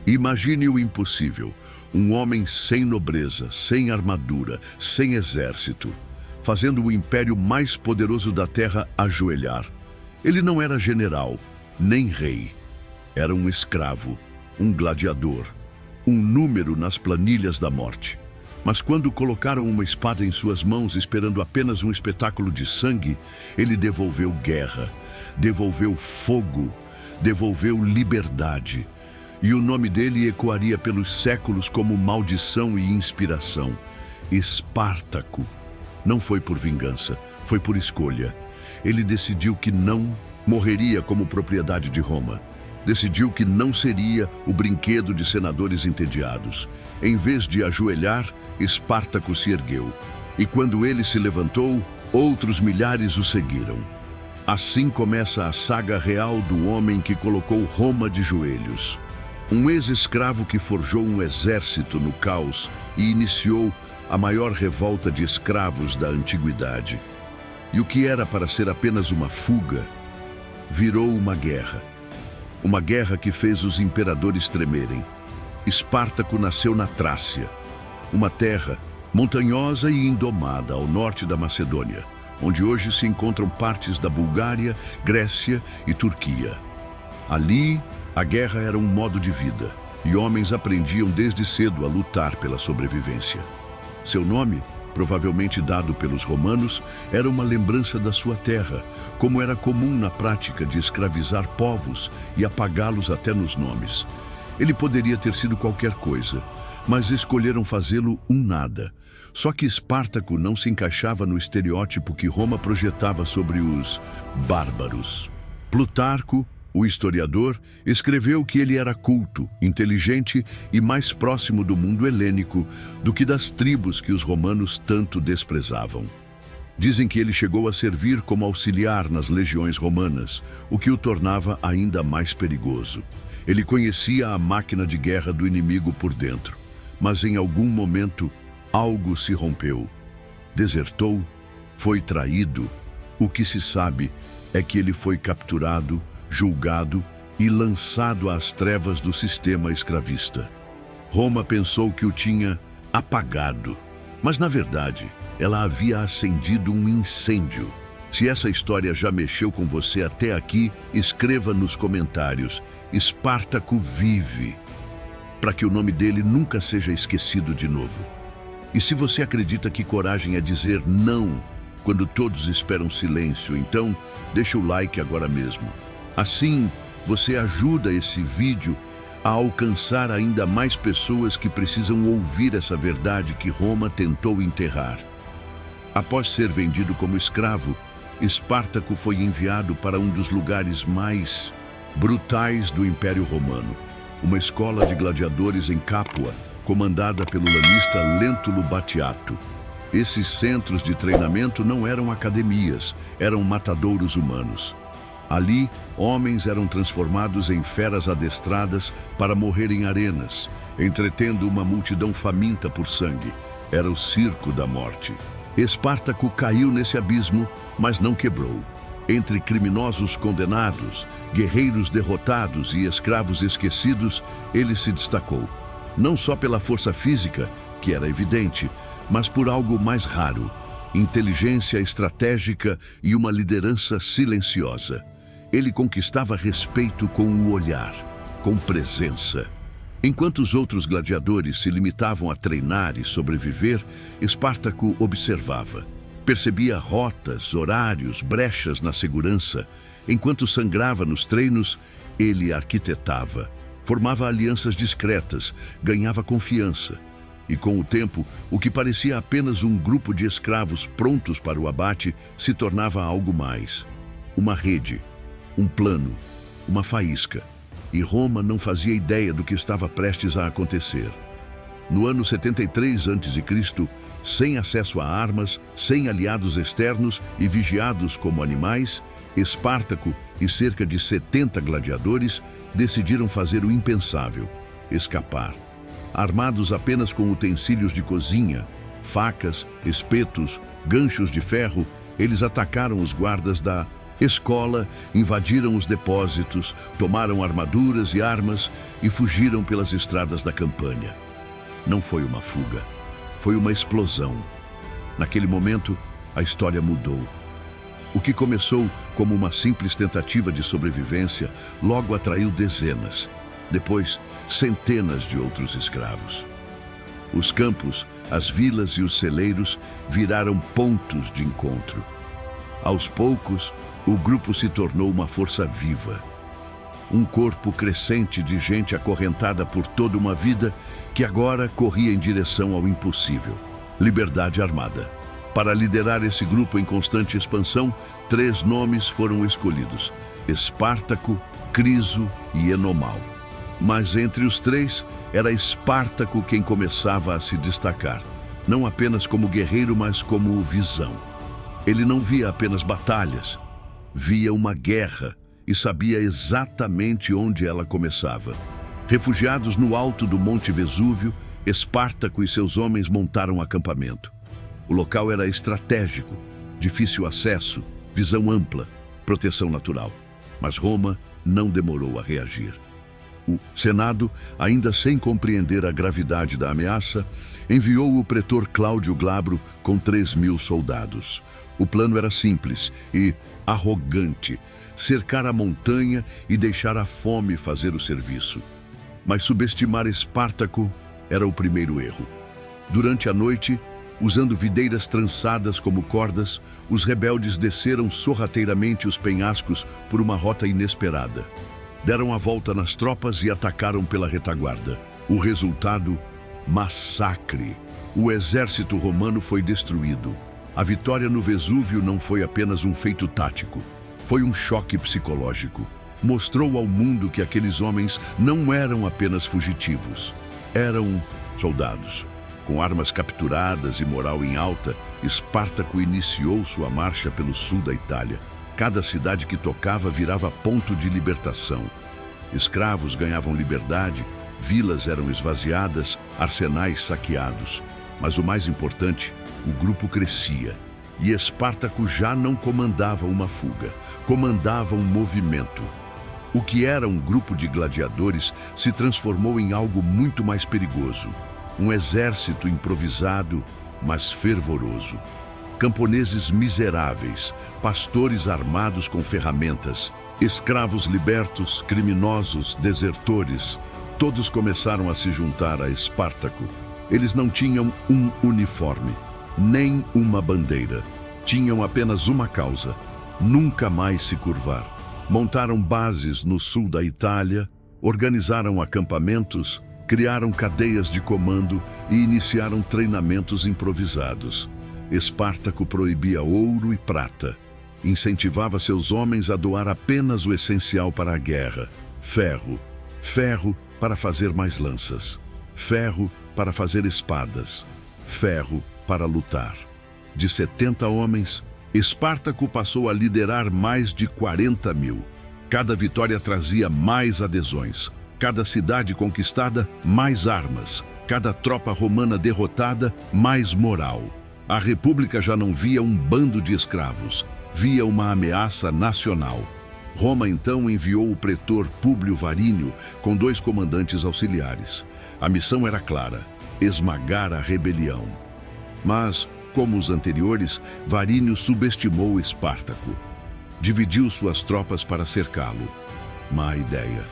Imagine o impossível: um homem sem nobreza, sem armadura, sem exército, fazendo o império mais poderoso da terra ajoelhar. Ele não era general, nem rei. Era um escravo, um gladiador, um número nas planilhas da morte. Mas quando colocaram uma espada em suas mãos, esperando apenas um espetáculo de sangue, ele devolveu guerra, devolveu fogo, devolveu liberdade. E o nome dele ecoaria pelos séculos como maldição e inspiração. Espartaco. Não foi por vingança, foi por escolha. Ele decidiu que não morreria como propriedade de Roma. Decidiu que não seria o brinquedo de senadores entediados. Em vez de ajoelhar, Espartaco se ergueu. E quando ele se levantou, outros milhares o seguiram. Assim começa a saga real do homem que colocou Roma de joelhos. Um ex-escravo que forjou um exército no caos e iniciou a maior revolta de escravos da antiguidade. E o que era para ser apenas uma fuga, virou uma guerra. Uma guerra que fez os imperadores tremerem. Espartaco nasceu na Trácia, uma terra montanhosa e indomada ao norte da Macedônia, onde hoje se encontram partes da Bulgária, Grécia e Turquia. Ali, a guerra era um modo de vida, e homens aprendiam desde cedo a lutar pela sobrevivência. Seu nome, provavelmente dado pelos romanos, era uma lembrança da sua terra, como era comum na prática de escravizar povos e apagá-los até nos nomes. Ele poderia ter sido qualquer coisa, mas escolheram fazê-lo um nada. Só que Espartaco não se encaixava no estereótipo que Roma projetava sobre os bárbaros. Plutarco, o historiador, escreveu que ele era culto, inteligente e mais próximo do mundo helênico do que das tribos que os romanos tanto desprezavam. Dizem que ele chegou a servir como auxiliar nas legiões romanas, o que o tornava ainda mais perigoso. Ele conhecia a máquina de guerra do inimigo por dentro, mas em algum momento algo se rompeu. Desertou, foi traído. O que se sabe é que ele foi capturado, julgado e lançado às trevas do sistema escravista. Roma pensou que o tinha apagado, mas na verdade ela havia acendido um incêndio. Se essa história já mexeu com você até aqui, escreva nos comentários: Espartaco vive, para que o nome dele nunca seja esquecido de novo. E se você acredita que coragem é dizer não quando todos esperam silêncio, então deixa o like agora mesmo. Assim, você ajuda esse vídeo a alcançar ainda mais pessoas que precisam ouvir essa verdade que Roma tentou enterrar. Após ser vendido como escravo, Espartaco foi enviado para um dos lugares mais brutais do Império Romano, uma escola de gladiadores em Capua, comandada pelo lanista Lentulus Batiato. Esses centros de treinamento não eram academias, eram matadouros humanos. Ali, homens eram transformados em feras adestradas para morrer em arenas, entretendo uma multidão faminta por sangue. Era o circo da morte. Espartaco caiu nesse abismo, mas não quebrou. Entre criminosos condenados, guerreiros derrotados e escravos esquecidos, ele se destacou. Não só pela força física, que era evidente, mas por algo mais raro: inteligência estratégica e uma liderança silenciosa. Ele conquistava respeito com o olhar, com presença. Enquanto os outros gladiadores se limitavam a treinar e sobreviver, Espartaco observava. Percebia rotas, horários, brechas na segurança. Enquanto sangrava nos treinos, ele arquitetava. Formava alianças discretas, ganhava confiança. E com o tempo, o que parecia apenas um grupo de escravos prontos para o abate se tornava algo mais. Uma rede, um plano, uma faísca. E Roma não fazia ideia do que estava prestes a acontecer. No ano 73 a.C., sem acesso a armas, sem aliados externos e vigiados como animais, Espartaco e cerca de 70 gladiadores decidiram fazer o impensável: escapar. Armados apenas com utensílios de cozinha, facas, espetos, ganchos de ferro, eles atacaram os guardas da escola, invadiram os depósitos, tomaram armaduras e armas e fugiram pelas estradas da campanha. Não foi uma fuga, foi uma explosão. Naquele momento, a história mudou. O que começou como uma simples tentativa de sobrevivência, logo atraiu dezenas, depois centenas de outros escravos. Os campos, as vilas e os celeiros viraram pontos de encontro. Aos poucos, o grupo se tornou uma força viva. Um corpo crescente de gente acorrentada por toda uma vida que agora corria em direção ao impossível: liberdade armada. Para liderar esse grupo em constante expansão, 3 nomes foram escolhidos: Espartaco, Criso e Enomal. Mas entre os 3, era Espartaco quem começava a se destacar, não apenas como guerreiro, mas como visão. Ele não via apenas batalhas, via uma guerra e sabia exatamente onde ela começava. Refugiados no alto do Monte Vesúvio, Espartaco e seus homens montaram acampamento. O local era estratégico, difícil acesso, visão ampla, proteção natural. Mas Roma não demorou a reagir. O Senado, ainda sem compreender a gravidade da ameaça, enviou o pretor Cláudio Glabro com 3.000 soldados. O plano era simples e arrogante: cercar a montanha e deixar a fome fazer o serviço. Mas subestimar Espartaco era o primeiro erro. Durante a noite, usando videiras trançadas como cordas, os rebeldes desceram sorrateiramente os penhascos por uma rota inesperada. Deram a volta nas tropas e atacaram pela retaguarda. O resultado: massacre. O exército romano foi destruído. A vitória no Vesúvio não foi apenas um feito tático. Foi um choque psicológico. Mostrou ao mundo que aqueles homens não eram apenas fugitivos. Eram soldados. Com armas capturadas e moral em alta, Espartaco iniciou sua marcha pelo sul da Itália. Cada cidade que tocava virava ponto de libertação. Escravos ganhavam liberdade, vilas eram esvaziadas, arsenais saqueados. Mas o mais importante, o grupo crescia. E Espartaco já não comandava uma fuga, comandava um movimento. O que era um grupo de gladiadores se transformou em algo muito mais perigoso. Um exército improvisado, mas fervoroso. Camponeses miseráveis, pastores armados com ferramentas, escravos libertos, criminosos, desertores, todos começaram a se juntar a Espartaco. Eles não tinham um uniforme, nem uma bandeira. Tinham apenas uma causa: nunca mais se curvar. Montaram bases no sul da Itália, organizaram acampamentos, criaram cadeias de comando e iniciaram treinamentos improvisados. Espartaco proibia ouro e prata. Incentivava seus homens a doar apenas o essencial para a guerra: ferro. Ferro para fazer mais lanças. Ferro para fazer espadas. Ferro para lutar. De 70 homens, Espartaco passou a liderar mais de 40.000. Cada vitória trazia mais adesões. Cada cidade conquistada, mais armas. Cada tropa romana derrotada, mais moral. A República já não via um bando de escravos, via uma ameaça nacional. Roma então enviou o pretor Públio Varínio com 2 comandantes auxiliares. A missão era clara: esmagar a rebelião. Mas, como os anteriores, Varínio subestimou Espartaco. Dividiu suas tropas para cercá-lo. Má ideia.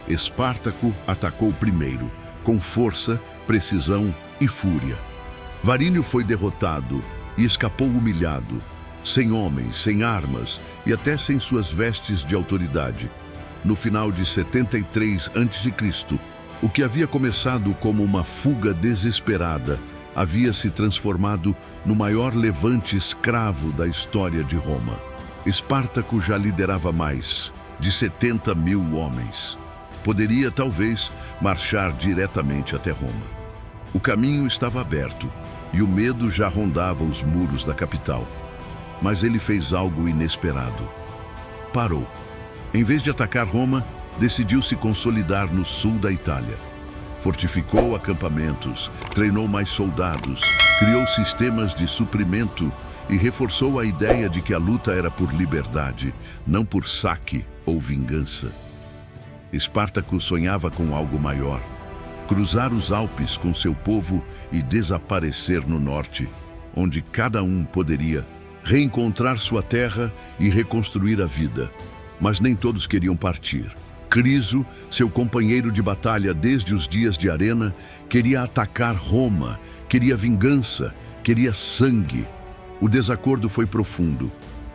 Espartaco atacou primeiro, com força, precisão e fúria. Varínio foi derrotado e escapou humilhado, sem homens, sem armas e até sem suas vestes de autoridade. No final de 73 a.C., o que havia começado como uma fuga desesperada havia se transformado no maior levante escravo da história de Roma. Espartaco já liderava mais de 70.000 homens. Poderia, talvez, marchar diretamente até Roma. O caminho estava aberto e o medo já rondava os muros da capital. Mas ele fez algo inesperado. Parou. Em vez de atacar Roma, decidiu se consolidar no sul da Itália. Fortificou acampamentos, treinou mais soldados, criou sistemas de suprimento e reforçou a ideia de que a luta era por liberdade, não por saque ou vingança. Espartaco sonhava com algo maior: cruzar os Alpes com seu povo e desaparecer no norte, onde cada um poderia reencontrar sua terra e reconstruir a vida. Mas nem todos queriam partir. Criso, seu companheiro de batalha desde os dias de Arena, queria atacar Roma, queria vingança, queria sangue. O desacordo foi profundo.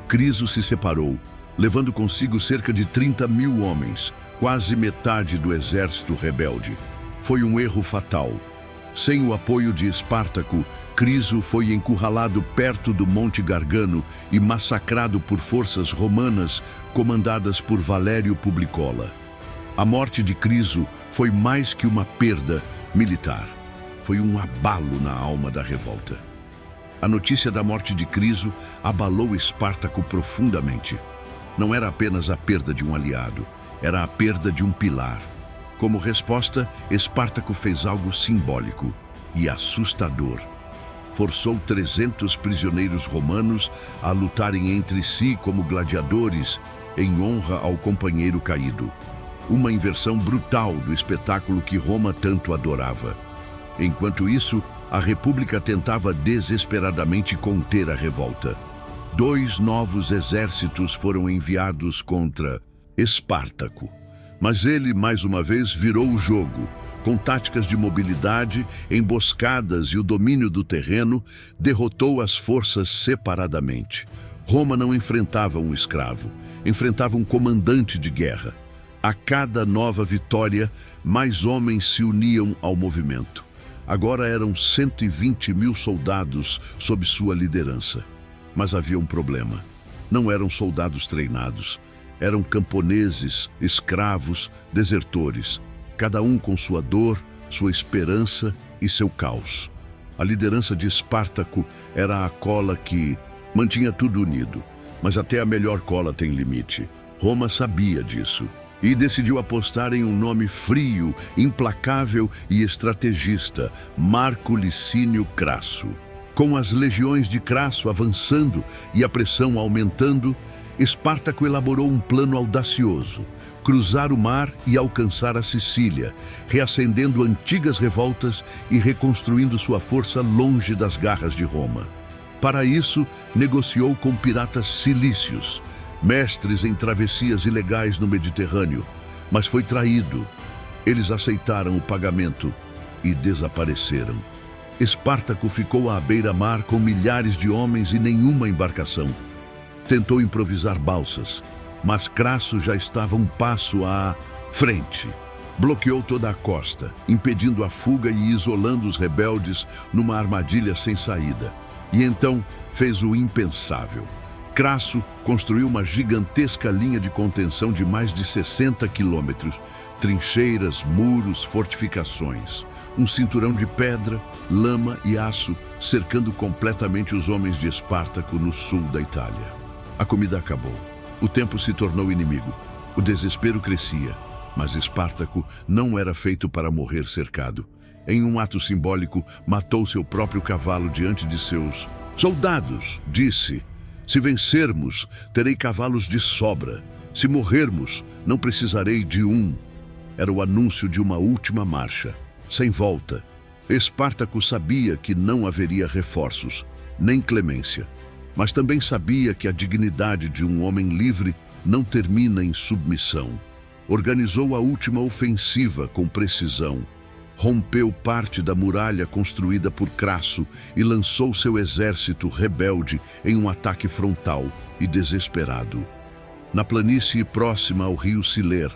Criso se separou, levando consigo cerca de 30.000 homens, quase metade do exército rebelde. Foi um erro fatal. Sem o apoio de Espartaco, Criso foi encurralado perto do Monte Gargano e massacrado por forças romanas comandadas por Valério Publicola. A morte de Criso foi mais que uma perda militar. Foi um abalo na alma da revolta. A notícia da morte de Criso abalou Espartaco profundamente. Não era apenas a perda de um aliado, era a perda de um pilar. Como resposta, Espartaco fez algo simbólico e assustador. Forçou 300 prisioneiros romanos a lutarem entre si como gladiadores em honra ao companheiro caído. Uma inversão brutal do espetáculo que Roma tanto adorava. Enquanto isso, a República tentava desesperadamente conter a revolta. 2 novos exércitos foram enviados contra Espartaco. Mas ele, mais uma vez, virou o jogo. Com táticas de mobilidade, emboscadas e o domínio do terreno, derrotou as forças separadamente. Roma não enfrentava um escravo, enfrentava um comandante de guerra. A cada nova vitória, mais homens se uniam ao movimento. Agora eram 120.000 soldados sob sua liderança. Mas havia um problema. Não eram soldados treinados. Eram camponeses, escravos, desertores. Cada um com sua dor, sua esperança e seu caos. A liderança de Espartaco era a cola que mantinha tudo unido. Mas até a melhor cola tem limite. Roma sabia disso e decidiu apostar em um nome frio, implacável e estrategista: Marco Licínio Crasso. Com as legiões de Crasso avançando e a pressão aumentando, Espartaco elaborou um plano audacioso: cruzar o mar e alcançar a Sicília, reacendendo antigas revoltas e reconstruindo sua força longe das garras de Roma. Para isso, negociou com piratas cilícios, mestres em travessias ilegais no Mediterrâneo, mas foi traído. Eles aceitaram o pagamento e desapareceram. Espartaco ficou à beira-mar com milhares de homens e nenhuma embarcação. Tentou improvisar balsas, mas Crasso já estava um passo à frente. Bloqueou toda a costa, impedindo a fuga e isolando os rebeldes numa armadilha sem saída. E então fez o impensável. Crasso construiu uma gigantesca linha de contenção de mais de 60 quilômetros, trincheiras, muros, fortificações. Um cinturão de pedra, lama e aço cercando completamente os homens de Espartaco no sul da Itália. A comida acabou. O tempo se tornou inimigo. O desespero crescia. Mas Espartaco não era feito para morrer cercado. Em um ato simbólico, matou seu próprio cavalo diante de seus soldados. Disse: "Se vencermos, terei cavalos de sobra. Se morrermos, não precisarei de um." Era o anúncio de uma última marcha, sem volta. Espartaco sabia que não haveria reforços, nem clemência. Mas também sabia que a dignidade de um homem livre não termina em submissão. Organizou a última ofensiva com precisão. Rompeu parte da muralha construída por Crasso e lançou seu exército rebelde em um ataque frontal e desesperado. Na planície próxima ao rio Siler,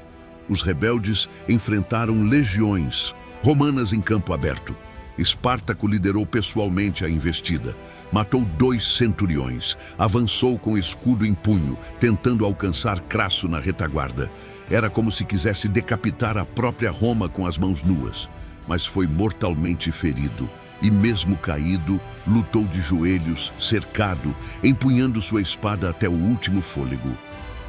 os rebeldes enfrentaram legiões romanas em campo aberto. Espartaco liderou pessoalmente a investida. Matou 2 centuriões, avançou com escudo em punho, tentando alcançar Crasso na retaguarda. Era como se quisesse decapitar a própria Roma com as mãos nuas. Mas foi mortalmente ferido e, mesmo caído, lutou de joelhos, cercado, empunhando sua espada até o último fôlego.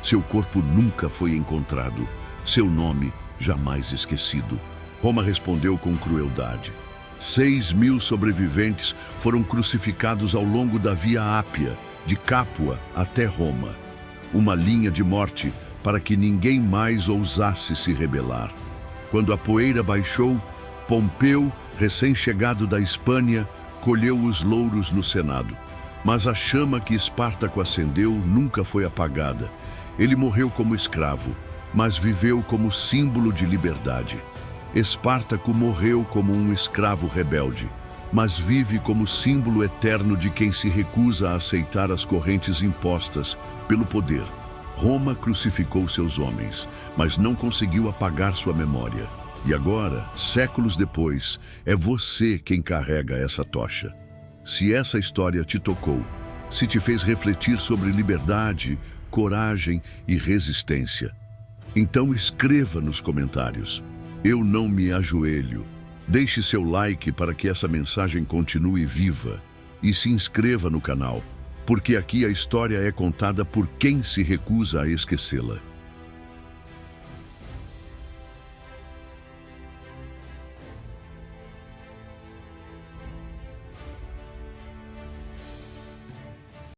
Seu corpo nunca foi encontrado, seu nome jamais esquecido. Roma respondeu com crueldade. 6.000 sobreviventes foram crucificados ao longo da Via Ápia, de Capua até Roma. Uma linha de morte para que ninguém mais ousasse se rebelar. Quando a poeira baixou, Pompeu, recém-chegado da Espanha, colheu os louros no Senado. Mas a chama que Espartaco acendeu nunca foi apagada. Ele morreu como escravo, mas viveu como símbolo de liberdade. Espartaco morreu como um escravo rebelde, mas vive como símbolo eterno de quem se recusa a aceitar as correntes impostas pelo poder. Roma crucificou seus homens, mas não conseguiu apagar sua memória. E agora, séculos depois, é você quem carrega essa tocha. Se essa história te tocou, se te fez refletir sobre liberdade, coragem e resistência, então escreva nos comentários: eu não me ajoelho. Deixe seu like para que essa mensagem continue viva e se inscreva no canal, porque aqui a história é contada por quem se recusa a esquecê-la.